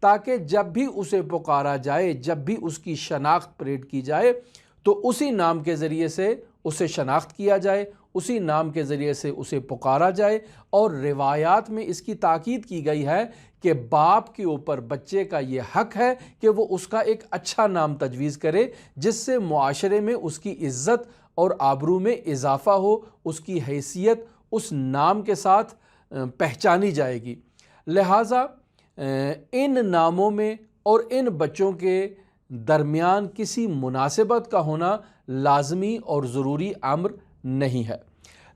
تاکہ جب بھی اسے پکارا جائے، جب بھی اس کی شناخت پریڈ کی جائے تو اسی نام کے ذریعے سے اسے شناخت کیا جائے، اسی نام کے ذریعے سے اسے پکارا جائے۔ اور روایات میں اس کی تاکید کی گئی ہے کہ باپ کے اوپر بچے کا یہ حق ہے کہ وہ اس کا ایک اچھا نام تجویز کرے، جس سے معاشرے میں اس کی عزت اور آبرو میں اضافہ ہو، اس کی حیثیت اس نام کے ساتھ پہچانی جائے گی۔ لہٰذا ان ناموں میں اور ان بچوں کے درمیان کسی مناسبت کا ہونا لازمی اور ضروری امر نہیں ہے۔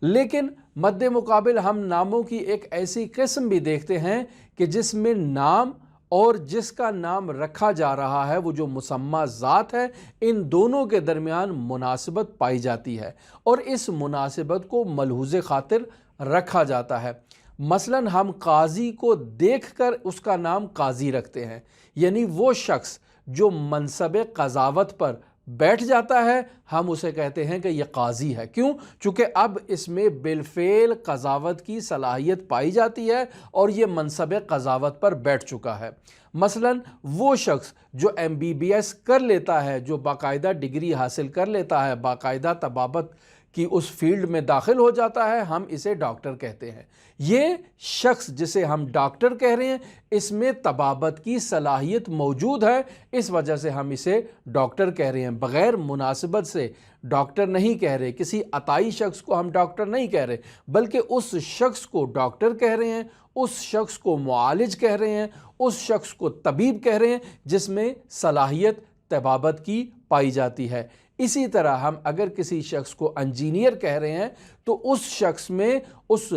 لیکن مد مقابل ہم ناموں کی ایک ایسی قسم بھی دیکھتے ہیں کہ جس میں نام اور جس کا نام رکھا جا رہا ہے، وہ جو مسمى ذات ہے، ان دونوں کے درمیان مناسبت پائی جاتی ہے اور اس مناسبت کو ملحوظ خاطر رکھا جاتا ہے۔ مثلاً ہم قاضی کو دیکھ کر اس کا نام قاضی رکھتے ہیں، یعنی وہ شخص جو منصب قضاوت پر بیٹھ جاتا ہے ہم اسے کہتے ہیں کہ یہ قاضی ہے۔ کیوں؟ چونکہ اب اس میں بالفعل قضاوت کی صلاحیت پائی جاتی ہے اور یہ منصب قضاوت پر بیٹھ چکا ہے۔ مثلاً وہ شخص جو MBBS کر لیتا ہے، جو باقاعدہ ڈگری حاصل کر لیتا ہے، باقاعدہ طبابت کی اس فیلڈ میں داخل ہو جاتا ہے، ہم اسے ڈاکٹر کہتے ہیں۔ یہ شخص جسے ہم ڈاکٹر کہہ رہے ہیں، اس میں طبابت کی صلاحیت موجود ہے، اس وجہ سے ہم اسے ڈاکٹر کہہ رہے ہیں، بغیر مناسبت سے ڈاکٹر نہیں کہہ رہے، کسی عطائی شخص کو ہم ڈاکٹر نہیں کہہ رہے، بلکہ اس شخص کو ڈاکٹر کہہ رہے ہیں، اس شخص کو معالج کہہ رہے ہیں، اس شخص کو طبیب کہہ رہے ہیں جس میں صلاحیت طبابت کی پائی جاتی ہے۔ اسی طرح ہم اگر کسی شخص کو انجینئر کہہ رہے ہیں تو اس شخص میں اس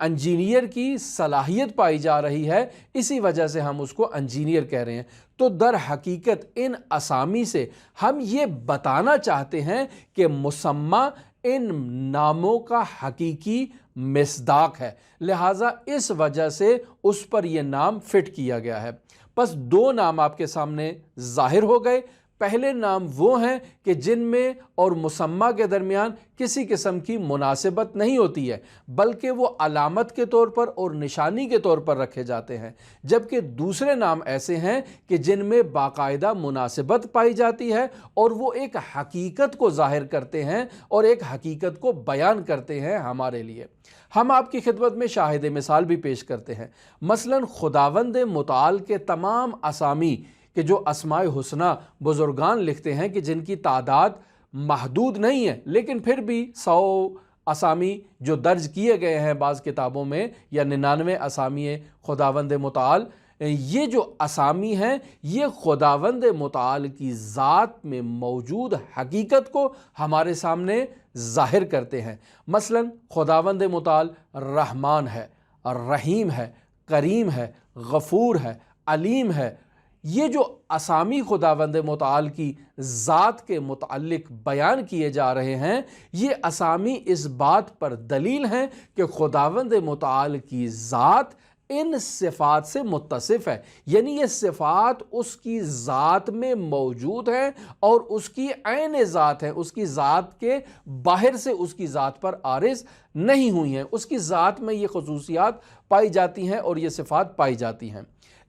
انجینئر کی صلاحیت پائی جا رہی ہے، اسی وجہ سے ہم اس کو انجینئر کہہ رہے ہیں۔ تو در حقیقت ان اسامی سے ہم یہ بتانا چاہتے ہیں کہ مسمى ان ناموں کا حقیقی مصداق ہے، لہٰذا اس وجہ سے اس پر یہ نام فٹ کیا گیا ہے۔ بس دو نام آپ کے سامنے ظاہر ہو گئے۔ پہلے نام وہ ہیں کہ جن میں اور مسمى کے درمیان کسی قسم کی مناسبت نہیں ہوتی ہے، بلکہ وہ علامت کے طور پر اور نشانی کے طور پر رکھے جاتے ہیں، جبکہ دوسرے نام ایسے ہیں کہ جن میں باقاعدہ مناسبت پائی جاتی ہے اور وہ ایک حقیقت کو ظاہر کرتے ہیں اور ایک حقیقت کو بیان کرتے ہیں ہمارے لیے۔ ہم آپ کی خدمت میں شاہد مثال بھی پیش کرتے ہیں۔ مثلاً خداوند متعال کے تمام اسامی کہ جو اسماء حسنہ بزرگان لکھتے ہیں کہ جن کی تعداد محدود نہیں ہے، لیکن پھر بھی 100 اسامی جو درج کیے گئے ہیں بعض کتابوں میں، یا 99 اسامی خداوند متعال، یہ جو اسامی ہیں یہ خداوند متعال کی ذات میں موجود حقیقت کو ہمارے سامنے ظاہر کرتے ہیں۔ مثلا خداوند متعال رحمان ہے، رحیم ہے، کریم ہے، غفور ہے، علیم ہے۔ یہ جو اسامی خداوند متعال کی ذات کے متعلق بیان کیے جا رہے ہیں، یہ اسامی اس بات پر دلیل ہیں کہ خداوند متعال کی ذات ان صفات سے متصف ہے، یعنی یہ صفات اس کی ذات میں موجود ہیں اور اس کی عین ذات ہے، اس کی ذات کے باہر سے اس کی ذات پر عارض نہیں ہوئی ہیں، اس کی ذات میں یہ خصوصیات پائی جاتی ہیں اور یہ صفات پائی جاتی ہیں۔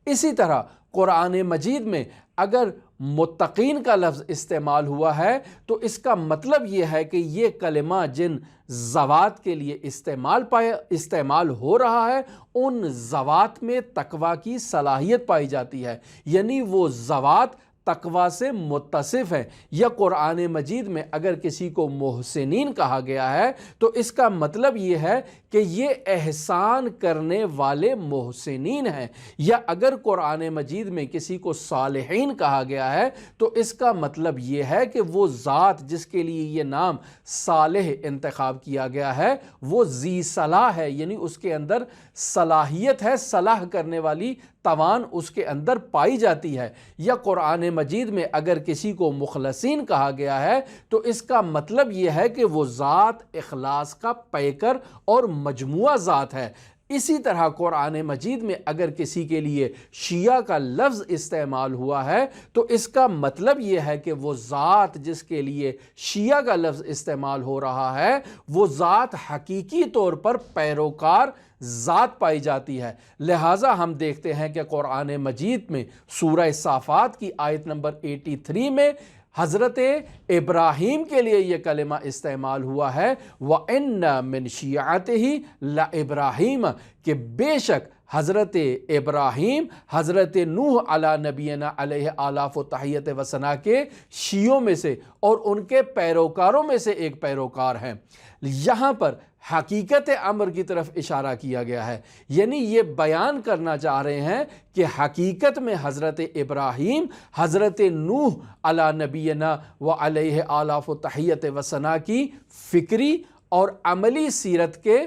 اسی طرح قرآن مجید میں اگر متقین کا لفظ استعمال ہوا ہے تو اس کا مطلب یہ ہے کہ یہ کلمہ جن ذوات کے لیے استعمال ہو رہا ہے ان ذوات میں تقویٰ کی صلاحیت پائی جاتی ہے، یعنی وہ ذوات تقویٰ سے متصف ہے۔ یا قرآن مجید میں اگر کسی کو محسنین کہا گیا ہے تو اس کا مطلب یہ ہے کہ یہ احسان کرنے والے محسنین ہیں۔ یا اگر قرآن مجید میں کسی کو صالحین کہا گیا ہے تو اس کا مطلب یہ ہے کہ وہ ذات جس کے لیے یہ نام صالح انتخاب کیا گیا ہے وہ ذی صلاح ہے، یعنی اس کے اندر صلاحیت ہے، صلاح کرنے والی توان اس کے اندر پائی جاتی ہے۔ یا قرآن مجید میں اگر کسی کو مخلصین کہا گیا ہے تو اس کا مطلب یہ ہے کہ وہ ذات اخلاص کا پیکر اور مجموعہ ذات ہے۔ اسی طرح قرآن مجید میں اگر کسی کے لیے شیعہ کا لفظ استعمال ہوا ہے تو اس کا مطلب یہ ہے کہ وہ ذات جس کے لیے شیعہ کا لفظ استعمال ہو رہا ہے وہ ذات حقیقی طور پر پیروکار ذات پائی جاتی ہے۔ لہٰذا ہم دیکھتے ہیں کہ قرآن مجید میں سورہ صافات کی آیت نمبر 83 میں حضرت ابراہیم کے لیے یہ کلمہ استعمال ہوا ہے، وَإِنَّ مِن شِيعَتِهِ لَإِبْرَاهِيمَ، کہ بے شک حضرت ابراہیم حضرت نوح علی نبینا علیہ آلاف و تحیت و ثنا کے شیعوں میں سے اور ان کے پیروکاروں میں سے ایک پیروکار ہیں۔ یہاں پر حقیقت امر کی طرف اشارہ کیا گیا ہے، یعنی یہ بیان کرنا چاہ رہے ہیں کہ حقیقت میں حضرت ابراہیم حضرت نوح علی نبینا و علیہ آلاف و تحیت و ثنا کی فکری اور عملی سیرت کے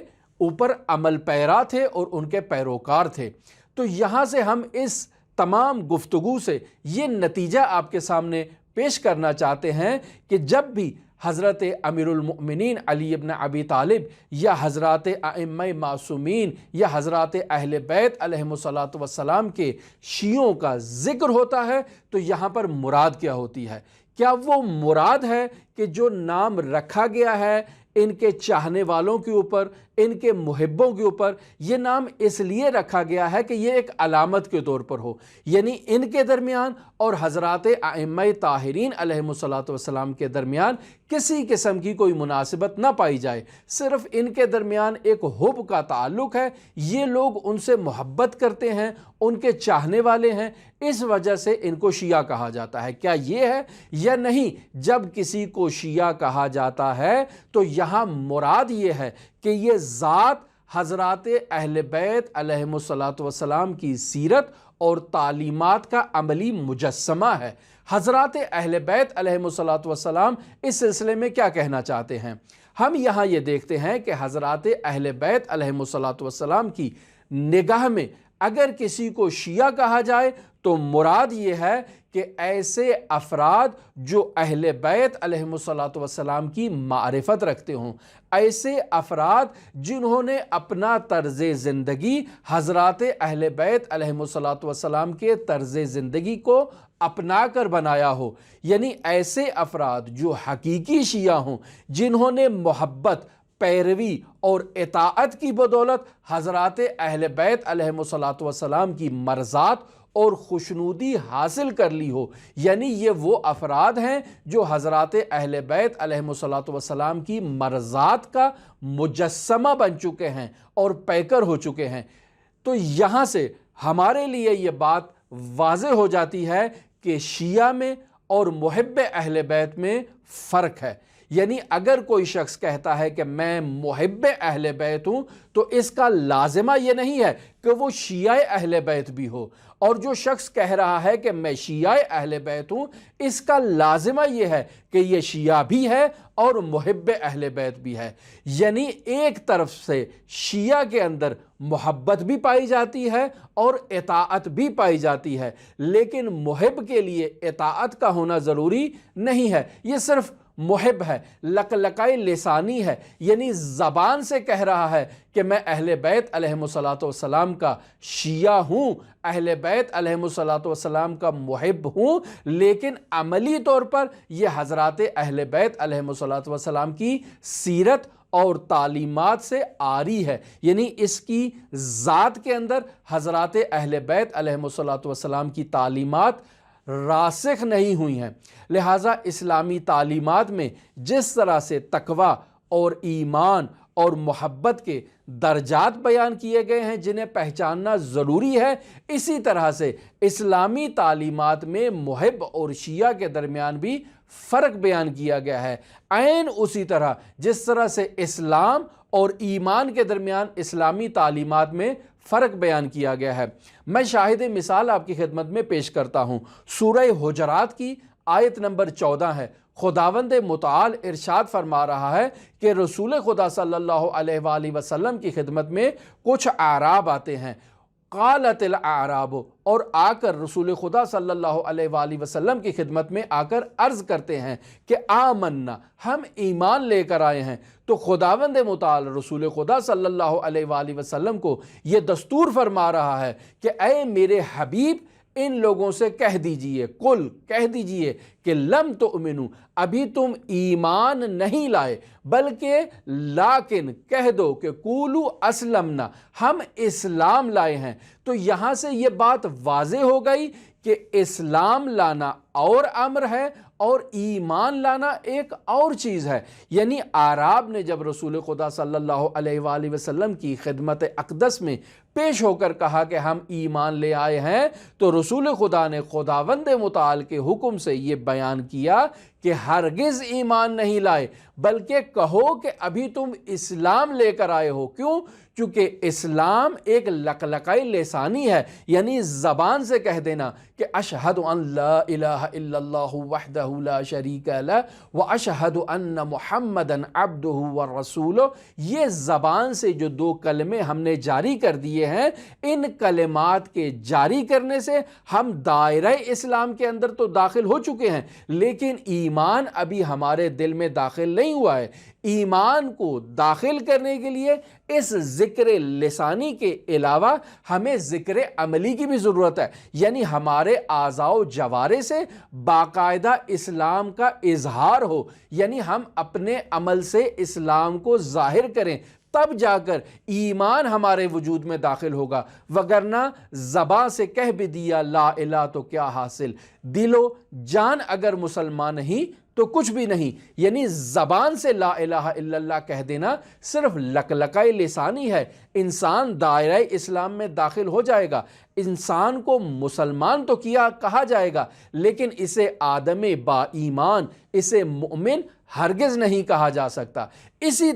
اوپر عمل پیرا تھے اور ان کے پیروکار تھے۔ تو یہاں سے ہم اس تمام گفتگو سے یہ نتیجہ آپ کے سامنے پیش کرنا چاہتے ہیں کہ جب بھی حضرت امیر المؤمنین علی ابن ابی طالب یا حضرات ائمہ معصومین یا حضرات اہل بیت علیہم الصلاۃ والسلام کے شیعوں کا ذکر ہوتا ہے تو یہاں پر مراد کیا ہوتی ہے؟ کیا وہ مراد ہے کہ جو نام رکھا گیا ہے ان کے چاہنے والوں کے اوپر، ان کے محبوں کے اوپر، یہ نام اس لیے رکھا گیا ہے کہ یہ ایک علامت کے طور پر ہو، یعنی ان کے درمیان اور حضرات ائمہ طاہرین علیہم الصلاۃ والسلام کے درمیان کسی قسم کی کوئی مناسبت نہ پائی جائے، صرف ان کے درمیان ایک حب کا تعلق ہے، یہ لوگ ان سے محبت کرتے ہیں، ان کے چاہنے والے ہیں، اس وجہ سے ان کو شیعہ کہا جاتا ہے۔ کیا یہ ہے یا نہیں؟ جب کسی کو شیعہ کہا جاتا ہے تو یہاں مراد یہ ہے کہ یہ ذات حضرات اہل بیت علیہم الصلاۃ والسلام کی سیرت اور تعلیمات کا عملی مجسمہ ہے۔ حضرات اہل بیت علیہم الصلاۃ والسلام اس سلسلے میں کیا کہنا چاہتے ہیں؟ ہم یہاں یہ دیکھتے ہیں کہ حضرات اہل بیت علیہم الصلاۃ والسلام کی نگاہ میں اگر کسی کو شیعہ کہا جائے تو مراد یہ ہے کہ ایسے افراد جو اہل بیت علیہم الصلاۃ والسلام کی معرفت رکھتے ہوں، ایسے افراد جنہوں نے اپنا طرز زندگی حضرات اہل بیت علیہم الصلاۃ والسلام کے طرز زندگی کو اپنا کر بنایا ہو، یعنی ایسے افراد جو حقیقی شیعہ ہوں، جنہوں نے محبت، پیروی اور اطاعت کی بدولت حضرات اہل بیت علیہم الصلاۃ والسلام کی مرضات اور خوشنودی حاصل کر لی ہو، یعنی یہ وہ افراد ہیں جو حضرات اہل بیت علیہم الصلاۃ والسلام کی مرضات کا مجسمہ بن چکے ہیں اور پیکر ہو چکے ہیں۔ تو یہاں سے ہمارے لیے یہ بات واضح ہو جاتی ہے کہ شیعہ میں اور محب اہل بیت میں فرق ہے۔ یعنی اگر کوئی شخص کہتا ہے کہ میں محب اہل بیت ہوں تو اس کا لازمہ یہ نہیں ہے کہ وہ شیعہ اہل بیت بھی ہو، اور جو شخص کہہ رہا ہے کہ میں شیعہ اہل بیت ہوں اس کا لازمہ یہ ہے کہ یہ شیعہ بھی ہے اور محب اہل بیت بھی ہے۔ یعنی ایک طرف سے شیعہ کے اندر محبت بھی پائی جاتی ہے اور اطاعت بھی پائی جاتی ہے، لیکن محب کے لیے اطاعت کا ہونا ضروری نہیں ہے، یہ صرف محب ہے، لقلقۂ لسانی ہے، یعنی زبان سے کہہ رہا ہے کہ میں اہل بیت علیہم الصلاۃ والسلام کا شیعہ ہوں، اہل بیت علیہم الصلاۃ والسلام کا محب ہوں، لیکن عملی طور پر یہ حضرات اہل بیت علیہم الصلاۃ والسلام کی سیرت اور تعلیمات سے عاری ہے، یعنی اس کی ذات کے اندر حضرات اہل بیت علیہم الصلاۃ والسلام کی تعلیمات راسخ نہیں ہوئی ہیں۔ لہٰذا اسلامی تعلیمات میں جس طرح سے تقویٰ اور ایمان اور محبت کے درجات بیان کیے گئے ہیں جنہیں پہچاننا ضروری ہے، اسی طرح سے اسلامی تعلیمات میں محب اور شیعہ کے درمیان بھی فرق بیان کیا گیا ہے، عین اسی طرح جس طرح سے اسلام اور ایمان کے درمیان اسلامی تعلیمات میں فرق بیان کیا گیا ہے۔ میں شاہد مثال آپ کی خدمت میں پیش کرتا ہوں، سورہ حجرات کی آیت نمبر 14 ہے۔ خداوند متعال ارشاد فرما رہا ہے کہ رسول خدا صلی اللہ علیہ وآلہ وسلم کی خدمت میں کچھ اعراب آتے ہیں، قالت الاعراب، اور آ کر رسول خدا صلی اللہ علیہ وآلہ وسلم کی خدمت میں آ کر عرض کرتے ہیں کہ آمنا، ہم ایمان لے کر آئے ہیں۔ تو خداوند متعال رسول خدا صلی اللہ علیہ وآلہ وسلم کو یہ دستور فرما رہا ہے کہ اے میرے حبیب، ان لوگوں سے کہہ دیجئے، قل کہہ دیجئے کہ لم تؤمنو، ابھی تم ایمان نہیں لائے، بلکہ لیکن کہہ دو کہ قولو اسلمنا، ہم اسلام لائے ہیں۔ تو یہاں سے یہ بات واضح ہو گئی کہ اسلام لانا اور امر ہے اور ایمان لانا ایک اور چیز ہے۔ یعنی اعراب نے جب رسول خدا صلی اللہ علیہ وآلہ وسلم کی خدمت اقدس میں پیش ہو کر کہا کہ ہم ایمان لے آئے ہیں، تو رسول خدا نے خداوند متعال کے حکم سے یہ بیان کیا کہ ہرگز ایمان نہیں لائے، بلکہ کہو کہ ابھی تم اسلام لے کر آئے ہو۔ کیوں؟ چونکہ اسلام ایک لقلقۂ لسانی ہے، یعنی زبان سے کہہ دینا کہ اشہد ان لا الہ الا اللہ وحدہ لا شریک لہ واشہد ان محمدا عبدہ ورسولہ۔ یہ زبان سے جو دو کلمے ہم نے جاری کر دیے ہیں، ان کلمات کے جاری کرنے سے ہم دائرہ اسلام کے اندر تو داخل ہو چکے ہیں، لیکن ایمان ابھی ہمارے دل میں داخل نہیں ہوا ہے۔ ایمان کو داخل کرنے کے لیے اس ذکر لسانی کے علاوہ ہمیں ذکر عملی کی بھی ضرورت ہے، یعنی ہمارے اعضاء و جوارح سے باقاعدہ اسلام کا اظہار ہو، یعنی ہم اپنے عمل سے اسلام کو ظاہر کریں، تب جا کر ایمان ہمارے وجود میں داخل ہوگا۔ وگرنہ زبان سے کہہ بھی دیا لا الہ تو کیا حاصل، دل و جان اگر مسلمان نہیں تو کچھ بھی نہیں۔ یعنی زبان سے لا الہ الا اللہ کہہ دینا صرف لقلقۂ لسانی ہے، انسان دائرہ اسلام میں داخل ہو جائے گا، انسان کو مسلمان تو کہا جائے گا، لیکن اسے آدم با ایمان، اسے مؤمن ہرگز نہیں کہا جا سکتا۔ اسی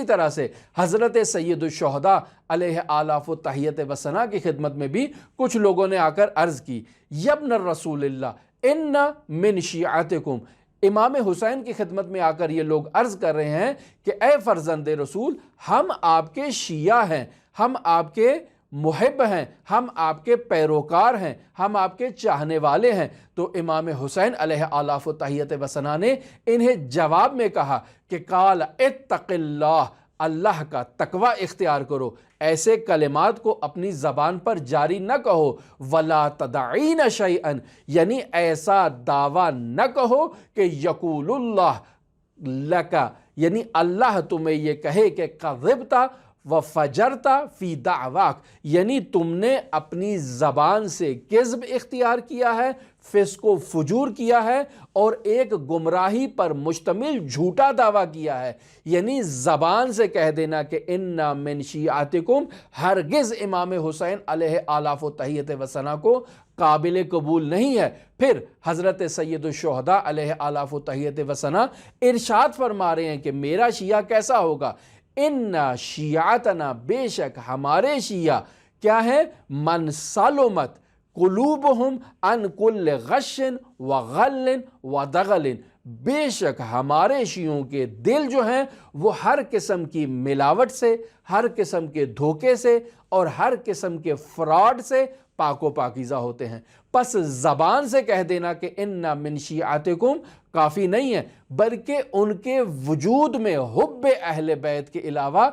طرح سے حضرت سید الشہداء علیہ آلاف و تحیت و ثنا کی خدمت میں بھی کچھ لوگوں نے آ کر عرض کی، یبن الرسول اللہ ان من شیعتکم، امام حسین کی خدمت میں آ کر یہ لوگ عرض کر رہے ہیں کہ اے فرزند رسول، ہم آپ کے شیعہ ہیں، ہم آپ کے محب ہیں، ہم آپ کے پیروکار ہیں، ہم آپ کے چاہنے والے ہیں۔ تو امام حسین علیہ آلاف و تحیت و ثنا نے انہیں جواب میں کہا کہ قال اتق اللہ، اللہ کا تقوی اختیار کرو، ایسے کلمات کو اپنی زبان پر جاری نہ کہو، ولا تدعین شیئا، یعنی ایسا دعویٰ نہ کہو کہ یقول اللہ لکا، یعنی اللہ تمہیں یہ کہے کہ کذبتا وفجرتا فی دعواک، یعنی تم نے اپنی زبان سے کذب اختیار کیا ہے، فسق و فجور کیا ہے، اور ایک گمراہی پر مشتمل جھوٹا دعویٰ کیا ہے۔ یعنی زبان سے کہہ دینا کہ انا من شیعتکم ہرگز امام حسین علیہ آلاف و تحیت و ثنا کو قابل قبول نہیں ہے۔ پھر حضرت سید الشہداء علیہ آلاف و تحیت و ثنا ارشاد فرما رہے ہیں کہ میرا شیعہ کیسا ہوگا، ان شیعتنا، بے شک ہمارے شیعہ کیا ہے، من سلمت قلوبہم عن کل غش وغل ودغل، بے شک ہمارے شیعوں کے دل جو ہیں وہ ہر قسم کی ملاوٹ سے، ہر قسم کے دھوکے سے اور ہر قسم کے فراڈ سے پاک و پاکیزہ ہوتے ہیں۔ پس زبان سے کہہ دینا کہ انا من شیعتکم کافی نہیں ہے، بلکہ ان کے وجود میں حب اہل بیت کے علاوہ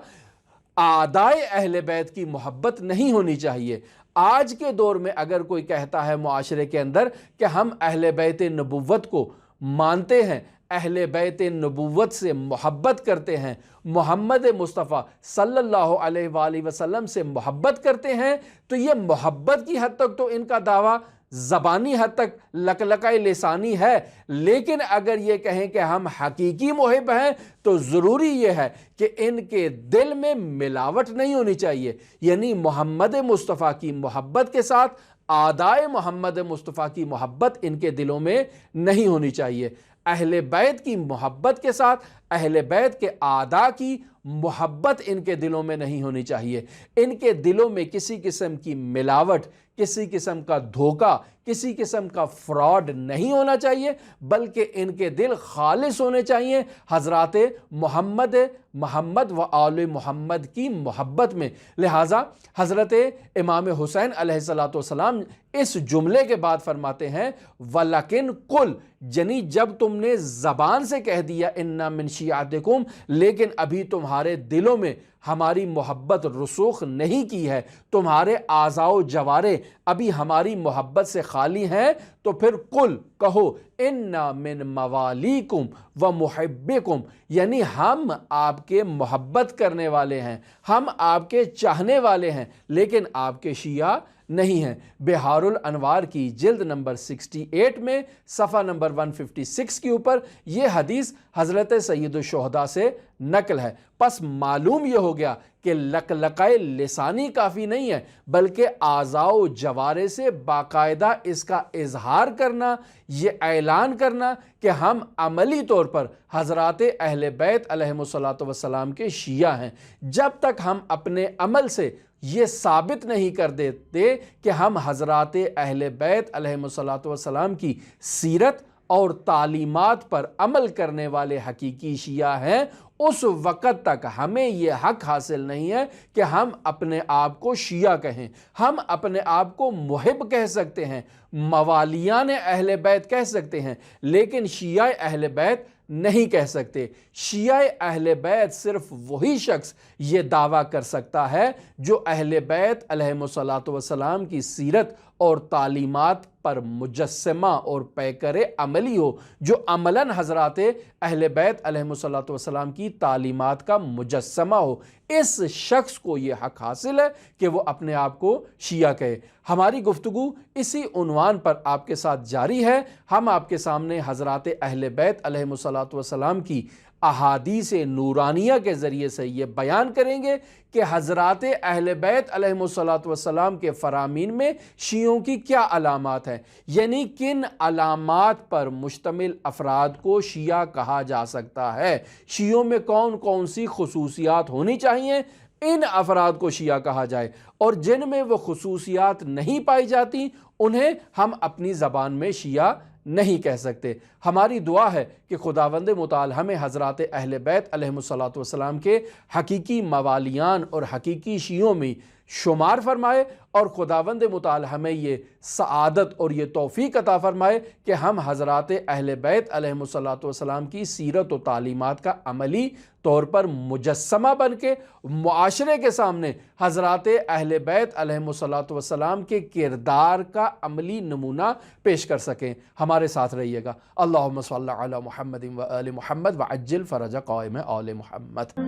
اعدائے اہل بیت کی محبت نہیں ہونی چاہیے۔ آج کے دور میں اگر کوئی کہتا ہے معاشرے کے اندر کہ ہم اہل بیت نبوت کو مانتے ہیں، اہل بیت نبوت سے محبت کرتے ہیں، محمد مصطفیٰ صلی اللہ علیہ وآلہ وسلم سے محبت کرتے ہیں، تو یہ محبت کی حد تک تو ان کا دعویٰ زبانی حد تک لقلقۂ لسانی ہے، لیکن اگر یہ کہیں کہ ہم حقیقی محب ہیں تو ضروری یہ ہے کہ ان کے دل میں ملاوٹ نہیں ہونی چاہیے، یعنی محمد مصطفیٰ کی محبت کے ساتھ اعدائے محمد مصطفیٰ کی محبت ان کے دلوں میں نہیں ہونی چاہیے۔ اہل بیت کی محبت کے ساتھ اہل بیت کے اعداء کی محبت ان کے دلوں میں نہیں ہونی چاہیے۔ ان کے دلوں میں کسی قسم کی ملاوٹ، کسی قسم کا دھوکہ، کسی قسم کا فراڈ نہیں ہونا چاہیے، بلکہ ان کے دل خالص ہونے چاہیے حضرات محمد محمد و آل محمد کی محبت میں۔ لہٰذا حضرت امام حسین علیہ الصلوۃ والسلام اس جملے کے بعد فرماتے ہیں وَلَكِنْ قُلْ، یعنی جب تم نے زبان سے کہہ دیا اِنَّا مِن شِیعَتِکُم، لیکن ابھی تمہارے دلوں میں ہماری محبت رسوخ نہیں کی ہے، تمہارے اعضاء و جوارح ابھی ہماری محبت سے خالی ہیں، تو پھر قل کہو اِنَّا مِن مَوَالِیکُم و مُحِبِّکُم، یعنی ہم آپ کے محبت کرنے والے ہیں، ہم آپ کے چاہنے والے ہیں، لیکن آپ کے شیعہ نہیں ہیں۔ بہار الانوار کی جلد نمبر 68 میں صفحہ نمبر 156 کے اوپر یہ حدیث حضرت سید الشہداء سے نقل ہے۔ پس معلوم یہ ہو گیا کہ لقلقۂ لسانی کافی نہیں ہے، بلکہ اعضاء و جوارح سے باقاعدہ اس کا اظہار کرنا، یہ اعلان کرنا کہ ہم عملی طور پر حضرات اہل بیت علیہم الصلوۃ والسلام کے شیعہ ہیں۔ جب تک ہم اپنے عمل سے یہ ثابت نہیں کر دیتے کہ ہم حضرات اہل بیت علیہم الصلوۃ والسلام کی سیرت اور تعلیمات پر عمل کرنے والے حقیقی شیعہ ہیں، اس وقت تک ہمیں یہ حق حاصل نہیں ہے کہ ہم اپنے آپ کو شیعہ کہیں۔ ہم اپنے آپ کو محب کہہ سکتے ہیں، موالیان اہل بیت کہہ سکتے ہیں، لیکن شیعہ اہل بیت نہیں کہہ سکتے۔ شیعہ اہل بیت صرف وہی شخص یہ دعویٰ کر سکتا ہے جو اہل بیت علیہم الصلوۃ والسلام کی سیرت اور تعلیمات پر مجسمہ اور پیکر عملی ہو، جو عملاً حضرات اہل بیت علیہم الصلوۃ والسلام کی تعلیمات کا مجسمہ ہو۔ اس شخص کو یہ حق حاصل ہے کہ وہ اپنے آپ کو شیعہ کہے۔ ہماری گفتگو اسی عنوان پر آپ کے ساتھ جاری ہے۔ ہم آپ کے سامنے حضرات اہل بیت علیہم الصلوۃ والسلام کی احادیث نورانیہ کے ذریعے سے یہ بیان کریں گے کہ حضرات اہل بیت علیہم الصلوۃ والسلام کے فرامین میں شیعوں کی کیا علامات ہیں، یعنی کن علامات پر مشتمل افراد کو شیعہ کہا جا سکتا ہے، شیعوں میں کون کون سی خصوصیات ہونی چاہیے ان افراد کو شیعہ کہا جائے، اور جن میں وہ خصوصیات نہیں پائی جاتی انہیں ہم اپنی زبان میں شیعہ نہیں کہہ سکتے۔ ہماری دعا ہے کہ خداوند متعال ہمیں حضرات اہل بیت علیہم الصلوۃ والسلام کے حقیقی موالیان اور حقیقی شیعوں میں شمار فرمائے، اور خداوند متعال ہمیں یہ سعادت اور یہ توفیق عطا فرمائے کہ ہم حضرات اہل بیت علیہم الصلوۃ والسلام کی سیرت و تعلیمات کا عملی طور پر مجسمہ بن کے معاشرے کے سامنے حضرات اہل بیت علیہم الصلوۃ والسلام کے کردار کا عملی نمونہ پیش کر سکیں۔ ہمارے ساتھ رہیے گا۔ اللہم صلی علی محمد و آل محمد وعجل فرج قائم آل محمد۔